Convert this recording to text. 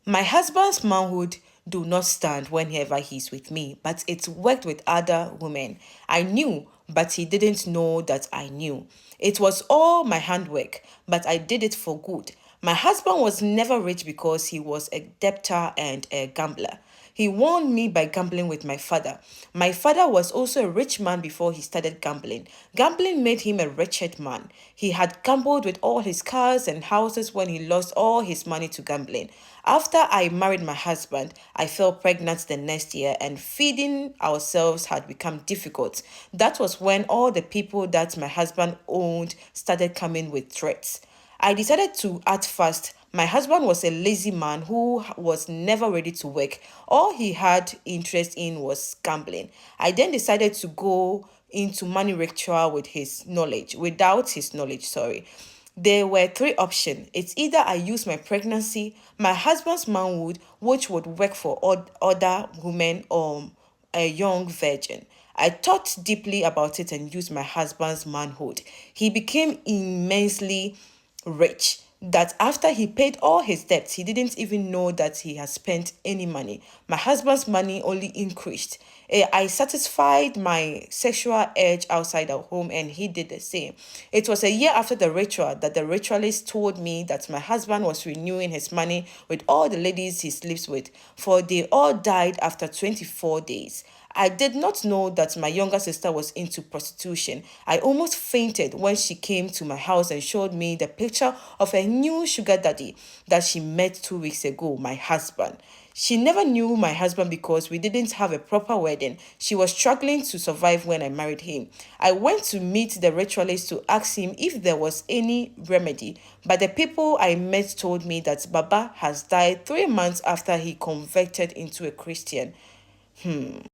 My husband's manhood do not stand whenever he's with me, but it worked with other women. I knew, but he didn't know that I knew. It was all my handwork, but I did it for good. My husband was never rich because he was a debtor and a gambler. He won me by gambling with my father. My father was also a rich man before he started gambling. Gambling made him a wretched man. He had gambled with all his cars and houses when he lost all his money to gambling. After I married my husband, I fell pregnant the next year and feeding ourselves had become difficult. That was when all the people that my husband owned started coming with threats. I decided to act fast. My husband was a lazy man who was never ready to work. All he had interest in was gambling. I then decided to go into money ritual without his knowledge, sorry. There were three options. It's either I use my pregnancy, my husband's manhood, which would work for other women, or a young virgin. I thought deeply about it and used my husband's manhood. He became immensely rich that after he paid all his debts, he didn't even know that he had spent any money. My husband's money only increased. I satisfied my sexual urge outside of home and he did the same. It was a year after the ritual that the ritualist told me that my husband was renewing his money with all the ladies he sleeps with, for they all died after 24 days. I did not know that my younger sister was into prostitution. I almost fainted when she came to my house and showed me the picture of a new sugar daddy that she met 2 weeks ago, my husband. She never knew my husband because we didn't have a proper wedding. She was struggling to survive when I married him. I went to meet the ritualist to ask him if there was any remedy, but the people I met told me that Baba has died 3 months after he converted into a Christian.